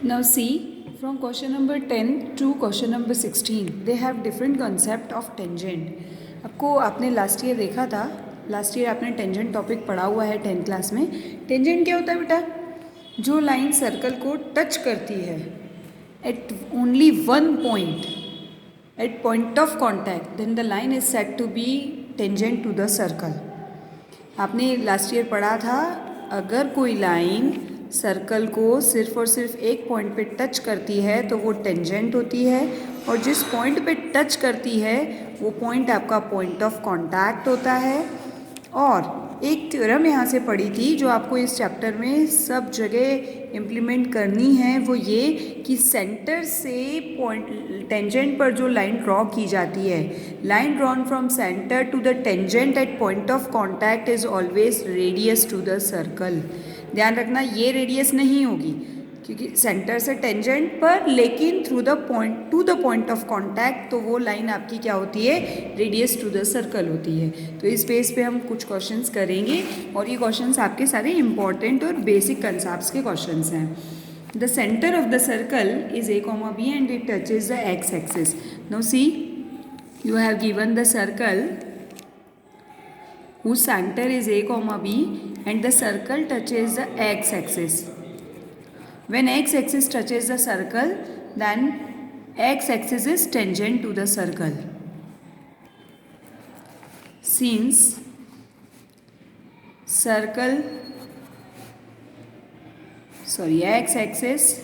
Now see, from question number 10 to question number 16, they have different concept of tangent. आपको आपने last year देखा था, last year आपने tangent topic पढ़ा हुआ है 10th क्लास में. टेंजेंट क्या होता है बेटा? जो लाइन सर्कल को टच करती है at only one point, at point of contact, then the line is said to be tangent to the circle. आपने लास्ट ईयर पढ़ा था, अगर कोई लाइन सर्कल को सिर्फ और सिर्फ एक पॉइंट पे टच करती है तो वो टेंजेंट होती है, और जिस पॉइंट पे टच करती है वो पॉइंट आपका पॉइंट ऑफ कांटेक्ट होता है. और एक थ्योरम यहाँ से पढ़ी थी जो आपको इस चैप्टर में सब जगह इम्प्लीमेंट करनी है, वो ये कि सेंटर से पॉइंट टेंजेंट पर जो लाइन ड्रॉ की जाती है, line drawn from centre to the tangent at point of contact is always radius to the circle. ध्यान रखना, ये रेडियस नहीं होगी क्योंकि सेंटर से टेंजेंट पर, लेकिन through the point two the point of contact, तो वो लाइन आपकी क्या होती है? रेडियस टू द सर्कल होती है. तो इस बेस पे हम कुछ क्वेश्चंस करेंगे और ये क्वेश्चंस आपके सारे इंपॉर्टेंट और बेसिक कंसेप्ट्स के क्वेश्चंस हैं. The centre of the circle is a, b and it touches the x axis. Now see, you have given the circle whose center is a, b and the circle touches the x axis. When x axis touches the circle, then x axis is tangent to the circle. Since x axis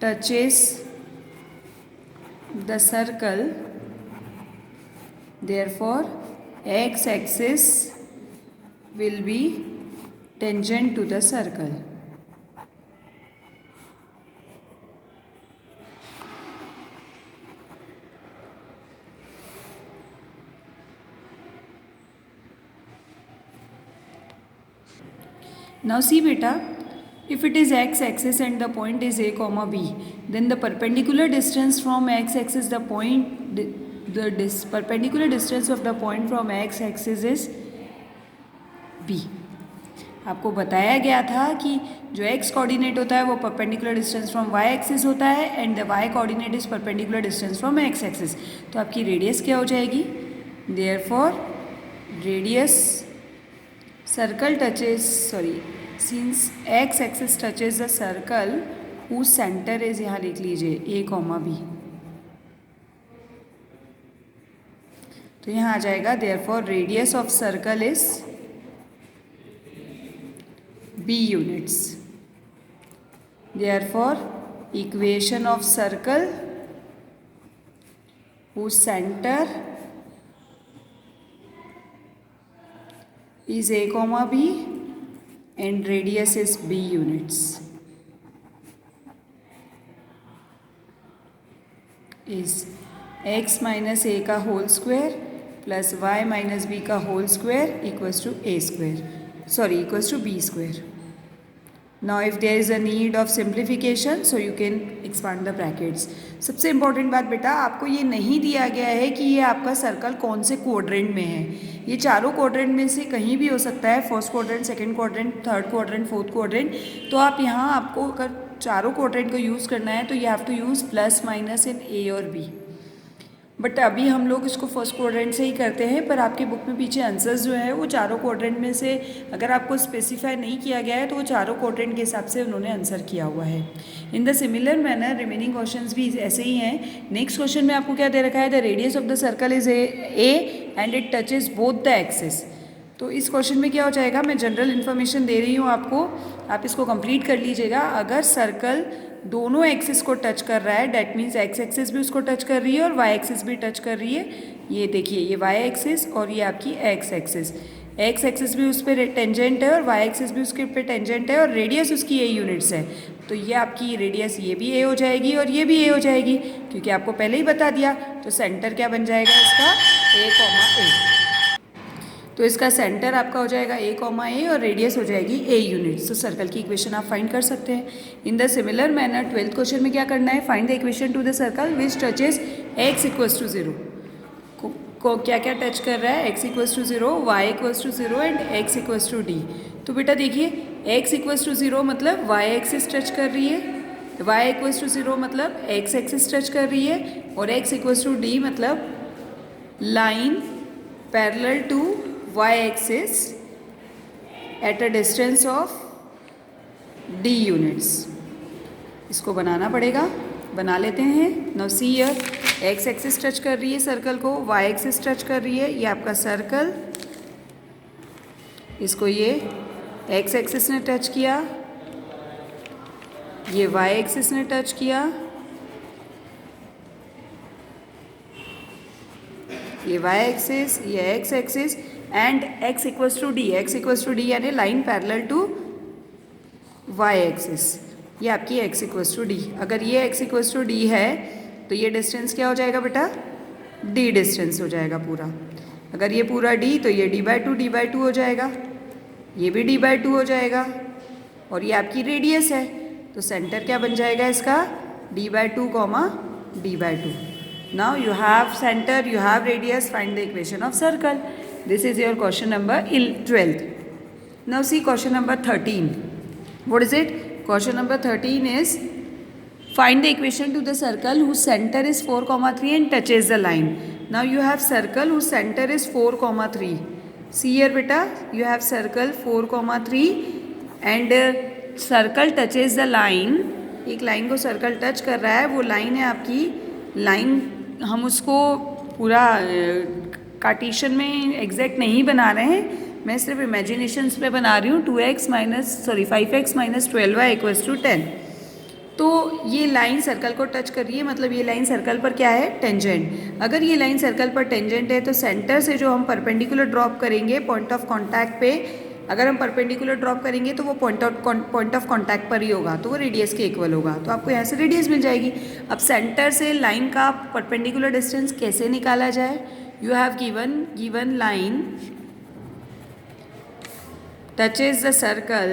touches the circle, therefore x axis will be tangent to the circle. Now see beta, if it is x axis and the point is a, b, then the perpendicular distance from x axis, perpendicular distance of the point from x axis is b. आपको बताया गया था कि जो x coordinate होता है वो perpendicular distance from y axis होता है and the y coordinate is perpendicular distance from x axis. तो आपकी रेडियस क्या हो जाएगी? Therefore radius circle since x axis touches the circle whose centre is, यहाँ लिख लीजिए a, b. तो यहाँ आ जाएगा therefore radius of circle is b units. Therefore, equation of circle whose center is a, b and radius is b units is x minus a का whole square plus y minus b का whole square equals to equals to b square. Now if there is a need of simplification, so you can expand the brackets. सबसे important बात बेटा, आपको ये नहीं दिया गया है कि ये आपका सर्कल कौन से क्वाड्रेंट में है. ये चारों क्वाड्रेंट में से कहीं भी हो सकता है, first quadrant, second quadrant, third quadrant, fourth quadrant. तो आप यहाँ आपको अगर चारों क्वाड्रेंट को यूज़ करना है तो you have to use plus minus in A और बी. बट अभी हम लोग इसको फर्स्ट क्वाड्रेंट से ही करते हैं, पर आपके बुक में पीछे आंसर्स जो है वो चारों क्वाड्रेंट में से अगर आपको स्पेसिफाई नहीं किया गया है तो वो चारों क्वाड्रेंट के हिसाब से उन्होंने आंसर किया हुआ है. इन the similar manner remaining questions भी ऐसे ही हैं. नेक्स्ट क्वेश्चन में आपको क्या दे रखा है? The radius of the circle is A and it touches both the axis. तो इस क्वेश्चन में क्या हो जाएगा, मैं जनरल इन्फॉर्मेशन दे रही हूँ आपको, आप इसको कंप्लीट कर लीजिएगा. अगर सर्कल दोनों एक्सिस को टच कर रहा है, डैट मीन्स एक्स एक्सिस भी उसको टच कर रही है और वाई एक्सिस भी टच कर रही है. ये देखिए, ये वाई एक्सिस और ये आपकी एक्स एक्सिस. एक्स एक्सिस भी उस पर टेंजेंट है और वाई एक्सिस भी उसके पे टेंजेंट है और रेडियस उसकी ए यूनिट्स है. तो ये आपकी रेडियस ये भी ए हो जाएगी और ये भी ए हो जाएगी क्योंकि आपको पहले ही बता दिया. तो सेंटर क्या बन जाएगा इसका? a, तो इसका सेंटर आपका हो जाएगा a, और रेडियस हो जाएगी a यूनिट्स. तो सर्कल की इक्वेशन आप फाइंड कर सकते हैं. In the similar manner 12th question में क्या करना है? Find the equation to the circle which touches x equals to 0. को क्या क्या टच कर रहा है? x equals to 0, y equals to 0 and x equals to d. तो बेटा देखिए, x इक्वल्स टू 0 मतलब y एक्सिस टच कर रही है, y इक्वल्स टू 0 मतलब x एक्सिस टच कर रही है, और x इक्वल्स टू d मतलब line parallel to y axis at a distance of d units. इसको बनाना पड़ेगा, बना लेते हैं। Now see here, x axis touch कर रही है सर्कल को, y एक्सिस टच कर रही है, ये आपका सर्कल, इसको ये x एक्सिस ने टच किया, ये y एक्सिस ने टच किया, ये y एक्सिस, ये x axis and x equals to d, x equals to d यानी line parallel to y axis, ये आपकी x इक्वल्स टू d। अगर ये x इक्वल्स टू d है तो ये डिस्टेंस क्या हो जाएगा बेटा, d डिस्टेंस हो जाएगा पूरा। अगर ये पूरा d तो ये d/2 हो जाएगा, ये भी d/2 हो जाएगा, और ये आपकी रेडियस है तो सेंटर क्या बन जाएगा इसका, d/2, d/2। Now you have centre, you have radius, find the equation of circle. This is your question number 12th। Now see question number 13। What is it? Question number 13 is find the equation to the circle whose center is 4,3 and touches the line. Now you have circle whose center is 4,3. See here beta, you have circle 4,3 and circle touches the line. एक line को circle touch कर रहा है, वो line है आपकी line, हम उसको पूरा कार्टेशियन में एग्जैक्ट नहीं बना रहे हैं, मैं सिर्फ इमेजिनेशंस पे बना रही हूँ। 5x minus 12y equals to 10। तो ये लाइन सर्कल को टच कर रही है, मतलब ये लाइन सर्कल पर क्या है, टेंजेंट। अगर ये लाइन सर्कल पर टेंजेंट है तो सेंटर से जो हम परपेंडिकुलर ड्रॉप करेंगे पॉइंट ऑफ कॉन्टैक्ट पे, अगर हम परपेंडिकुलर ड्रॉप करेंगे तो वो पॉइंट ऑफ कॉन्टैक्ट पर ही होगा, तो वो रेडियस के इक्वल होगा, तो आपको यहाँ से रेडियस मिल जाएगी। अब सेंटर से लाइन का परपेंडिकुलर डिस्टेंस कैसे निकाला जाए? You have given line touches the circle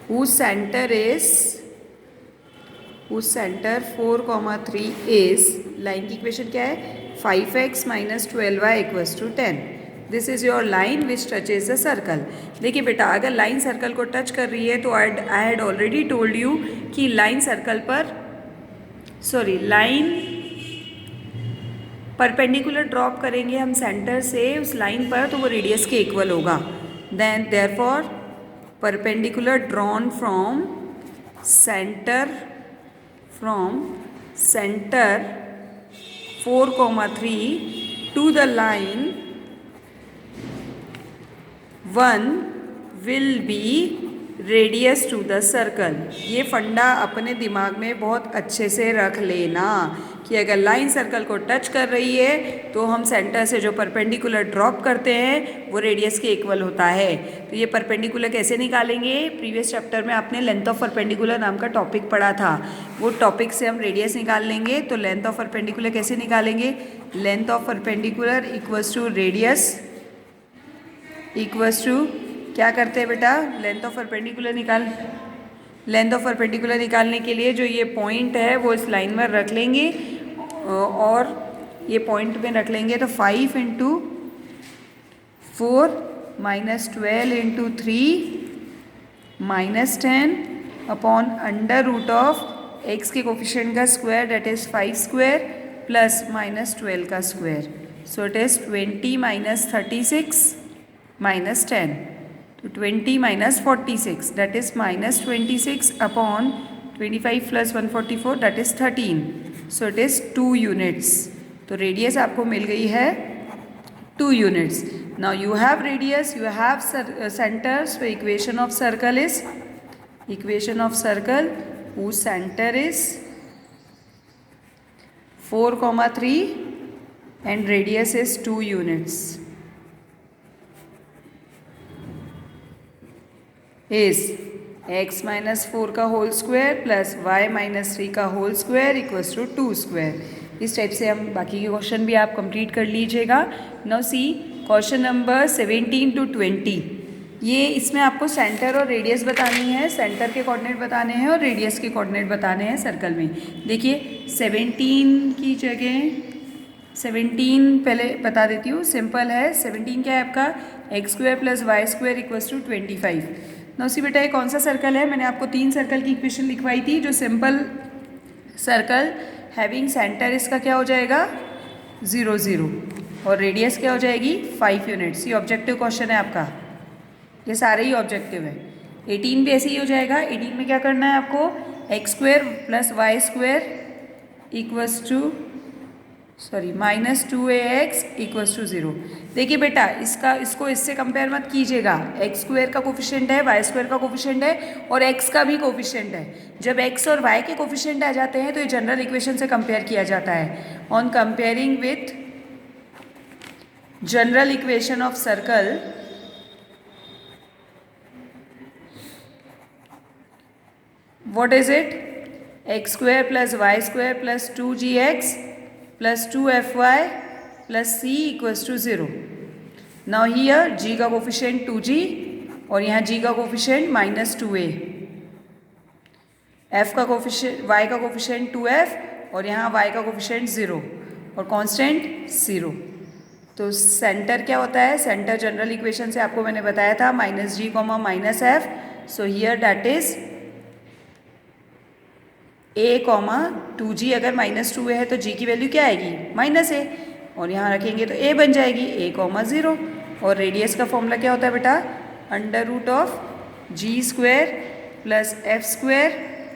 whose center 4,3 is, लाइन की इक्वेशन क्या है, 5x minus 12y equals to 10। This is your line which touches the circle. देखिए बेटा, अगर लाइन सर्कल को टच कर रही है तो I had already told you कि लाइन सर्कल पर लाइन परपेंडिकुलर ड्रॉप करेंगे हम सेंटर से उस लाइन पर तो वो रेडियस के इक्वल होगा। Then therefore perpendicular drawn from centre 4,3 to the line 1 will be radius to the circle. ये फंडा अपने दिमाग में बहुत अच्छे से रख लेना कि अगर लाइन सर्कल को टच कर रही है तो हम सेंटर से जो परपेंडिकुलर ड्रॉप करते हैं वो रेडियस के इक्वल होता है। तो ये परपेंडिकुलर कैसे निकालेंगे? प्रीवियस चैप्टर में आपने लेंथ ऑफ परपेंडिकुलर नाम का टॉपिक पढ़ा था, वो टॉपिक से हम रेडियस निकाल लेंगे। तो लेंथ ऑफ परपेंडिकुलर कैसे निकालेंगे? Length of perpendicular equals to radius equals to, क्या करते हैं बेटा, लेंथ ऑफ परपेंडिकुलर निकालने के लिए जो ये पॉइंट है वो इस लाइन में रख लेंगे और ये पॉइंट में रख लेंगे। तो 5 into 4 minus 12 into 3 minus 10 upon under root of x के कोफिशिएंट का square that is 5 square plus minus 12 का square. So it is 20 minus 36 minus 10, तो 20 minus 46 that is minus 26 upon 25 plus 144 that is 13। So it is 2 units. तो radius आपको मिल गई है 2 units. Now you have radius, you have centre, so equation of circle whose center is 4,3 and radius is 2 units is x minus 4 का whole square plus y minus 3 का whole square equals to 2 square. इस type से हम बाकी के question भी आप complete कर लीजिएगा। Now see question number 17 to 20, ये इसमें आपको सेंटर और रेडियस बतानी है, सेंटर के कोऑर्डिनेट बताने हैं और रेडियस के कोऑर्डिनेट बताने हैं सर्कल में। देखिए 17 की जगह 17 पहले बता देती हूँ, सिंपल है। 17 क्या है आपका, x square plus y square equals to 25। ना उसी बेटा ये कौन सा सर्कल है, मैंने आपको 3 सर्कल की इक्वेशन लिखवाई थी। जो सिंपल सर्कल हैविंग सेंटर इसका क्या हो जाएगा 0 0 और रेडियस क्या हो जाएगी 5 यूनिट्स। ये ऑब्जेक्टिव क्वेश्चन है आपका, ये सारे ही ऑब्जेक्टिव है। 18 भी ऐसे ही हो जाएगा। 18 में क्या करना है आपको, x square plus y square equals to -2ax equals to 0। देखिए बेटा इसको इससे कंपेयर मत कीजिएगा। एक्स स्क्वायर का कोफिशिएंट है, वाई स्क्वायर का कोफिशिएंट है और एक्स का भी कोफिशिएंट है। जब एक्स और वाई के कोफिशिएंट आ जाते हैं तो ये जनरल इक्वेशन से कंपेयर किया जाता है। On comparing with general equation of circle, what is it, x square plus y square plus 2gx plus 2fy plus c equals to 0. Now here g का कोफिशिएंट 2g और यहाँ g का coefficient -2a, f का coefficient y का coefficient 2f और यहाँ y का coefficient 0 और कांस्टेंट 0। तो सेंटर क्या होता है, सेंटर जनरल इक्वेशन से आपको मैंने बताया था -g, -f। So here that is a, 2g। अगर -2a है तो g की वैल्यू क्या आएगी -a और यहाँ रखेंगे तो a बन जाएगी a, 0। और रेडियस का फॉर्मूला क्या होता है बेटा, √g square plus f square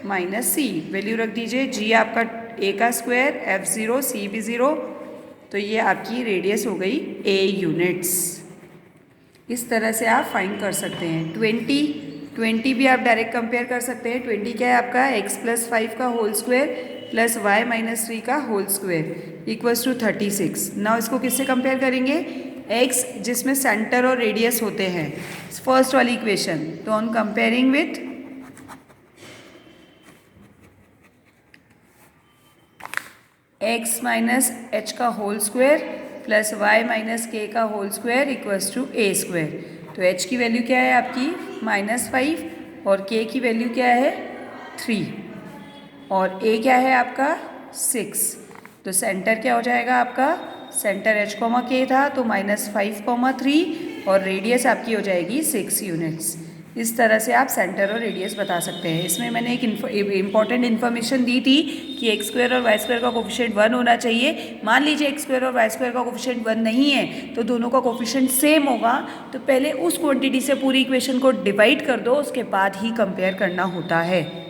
minus c। Value रख दीजिए, g आपका a का स्क्वायर, f 0, c भी 0, तो ये आपकी रेडियस हो गई a यूनिट्स। इस तरह से आप फाइंड कर सकते हैं। 20 भी आप डायरेक्ट कंपेयर कर सकते हैं। 20 क्या है आपका, x प्लस 5 का whole square plus y minus 3 का whole square equals to 36। Now इसको किससे कंपेयर करेंगे, x जिसमें सेंटर और रेडियस होते हैं, फर्स्ट वाली इक्वेशन। तो on comparing with x minus h का whole square plus y minus k का whole square equals to a square. तो h की वैल्यू क्या है आपकी -5 और k की वैल्यू क्या है 3 और a क्या है आपका 6। तो सेंटर क्या हो जाएगा आपका, सेंटर h, k था तो -5, 3 और रेडियस आपकी हो जाएगी 6 यूनिट्स। इस तरह से आप सेंटर और रेडियस बता सकते हैं। इसमें मैंने एक इम्पॉर्टेंट इन्फॉर्मेशन दी थी कि एक्स स्क्वायर और वाई स्क्वायर का कोफिशिएंट 1 होना चाहिए। मान लीजिए एक्स स्क्वायर और वाई स्क्वायर का कोफिशिएंट 1 नहीं है तो दोनों का कोफिशिएंट सेम होगा, तो पहले उस क्वांटिटी से पूरी इक्वेशन को डिवाइड कर दो, उसके बाद ही कंपेयर करना होता है।